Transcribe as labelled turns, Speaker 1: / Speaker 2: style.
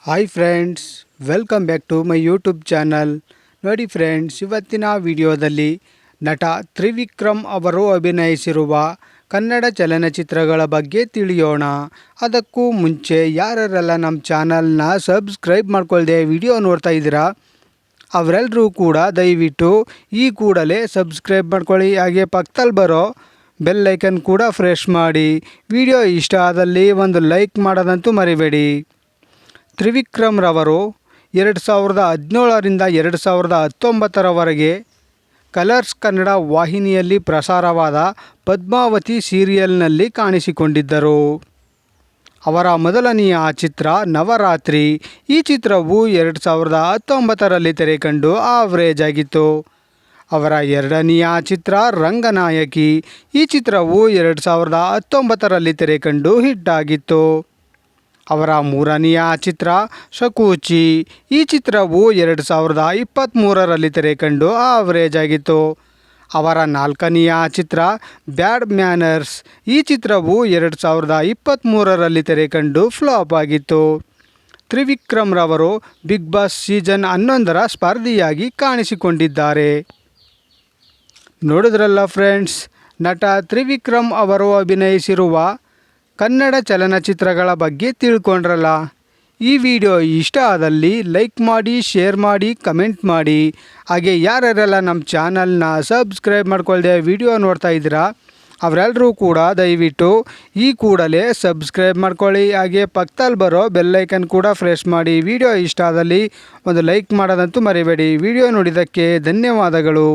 Speaker 1: Hi friends, welcome back to my YouTube channel. ನೋಡಿ friends, ಇವತ್ತಿನ ವಿಡಿಯೋದಲ್ಲಿ ನಟ ತ್ರಿವಿಕ್ರಮ್ ಅವರು ಅಭಿನಯಿಸಿರುವ ಕನ್ನಡ ಚಲನಚಿತ್ರಗಳ ಬಗ್ಗೆ ತಿಳಿಯೋಣ. ಅದಕ್ಕೂ ಮುಂಚೆ ಯಾರೆಲ್ಲ ನಮ್ಮ ಚಾನಲ್ನ ಸಬ್ಸ್ಕ್ರೈಬ್ ಮಾಡ್ಕೊಳ್ದೆ ವಿಡಿಯೋ ನೋಡ್ತಾ ಇದ್ದೀರಾ ಅವರೆಲ್ಲರೂ ಕೂಡ ದಯವಿಟ್ಟು ಈ ಕೂಡಲೇ ಸಬ್ಸ್ಕ್ರೈಬ್ ಮಾಡ್ಕೊಳ್ಳಿ. ಹಾಗೆ ಪಕ್ಕದಲ್ಲಿ ಬರೋ ಬೆಲ್ ಐಕನ್ ಕೂಡ ಪ್ರೆಸ್ ಮಾಡಿ. ವಿಡಿಯೋ ಇಷ್ಟ ಆದಲ್ಲಿ ಒಂದು ಲೈಕ್ ಮಾಡೋದಂತೂ ಮರಿಬೇಡಿ. ತ್ರಿವಿಕ್ರಮ್ ರವರು 2017ರಿಂದ 2019ರವರೆಗೆ ಕಲರ್ಸ್ ಕನ್ನಡ ವಾಹಿನಿಯಲ್ಲಿ ಪ್ರಸಾರವಾದ ಪದ್ಮಾವತಿ ಸೀರಿಯಲ್ನಲ್ಲಿ ಕಾಣಿಸಿಕೊಂಡಿದ್ದರು. ಅವರ ಮೊದಲನೆಯ ಚಿತ್ರ ನವರಾತ್ರಿ. ಈ ಚಿತ್ರವು 2019ರಲ್ಲಿ ತೆರೆಕಂಡು ಆವ್ರೇಜ್ ಆಗಿತ್ತು. ಅವರ ಎರಡನೆಯ ಚಿತ್ರ ರಂಗನಾಯಕಿ. ಈ ಚಿತ್ರವು 2019ರಲ್ಲಿ ತೆರೆಕಂಡು ಹಿಟ್ ಆಗಿತ್ತು. ಅವರ ಮೂರನೆಯ ಚಿತ್ರ ಶಕುಚಿ. ಈ ಚಿತ್ರವು 2023ರಲ್ಲಿ ತೆರೆಕಂಡು ಆವರೇಜ್ ಆಗಿತ್ತು. ಅವರ ನಾಲ್ಕನೆಯ ಚಿತ್ರ ಬ್ಯಾಡ್ ಮ್ಯಾನರ್ಸ್. ಈ ಚಿತ್ರವು 2023ರಲ್ಲಿ ತೆರೆಕಂಡು ಫ್ಲಾಪ್ ಆಗಿತ್ತು. ತ್ರಿವಿಕ್ರಮ್ ರವರು ಬಿಗ್ ಬಾಸ್ ಸೀಸನ್ 11ರ ಸ್ಪರ್ಧಿಯಾಗಿ ಕಾಣಿಸಿಕೊಂಡಿದ್ದಾರೆ. ನೋಡಿದ್ರಲ್ಲ ಫ್ರೆಂಡ್ಸ್, ನಟ ತ್ರಿವಿಕ್ರಮ್ ಅವರು ಅಭಿನಯಿಸಿರುವ ಕನ್ನಡ ಚಲನಚಿತ್ರಗಳ ಬಗ್ಗೆ ತಿಳ್ಕೊಂಡ್ರಲ್ಲ. ಈ ವಿಡಿಯೋ ಇಷ್ಟ ಆದಲ್ಲಿ ಲೈಕ್ ಮಾಡಿ, ಶೇರ್ ಮಾಡಿ, ಕಮೆಂಟ್ ಮಾಡಿ. ಹಾಗೆ ಯಾರೆಲ್ಲ ನಮ್ಮ ಚಾನಲ್ನ ಸಬ್ಸ್ಕ್ರೈಬ್ ಮಾಡ್ಕೊಳ್ದೆ ವಿಡಿಯೋ ನೋಡ್ತಾ ಇದ್ದೀರಾ ಅವರೆಲ್ಲರೂ ಕೂಡ ದಯವಿಟ್ಟು ಈ ಕೂಡಲೇ ಸಬ್ಸ್ಕ್ರೈಬ್ ಮಾಡ್ಕೊಳ್ಳಿ. ಹಾಗೆ ಪಕ್ಕದಲ್ಲಿ ಬರೋ ಬೆಲ್ಲೈಕನ್ ಕೂಡ ಪ್ರೆಸ್ ಮಾಡಿ. ವಿಡಿಯೋ ಇಷ್ಟ ಆದಲ್ಲಿ ಒಂದು ಲೈಕ್ ಮಾಡೋದಂತೂ ಮರಿಬೇಡಿ. ವಿಡಿಯೋ ನೋಡಿದ್ದಕ್ಕೆ ಧನ್ಯವಾದಗಳು.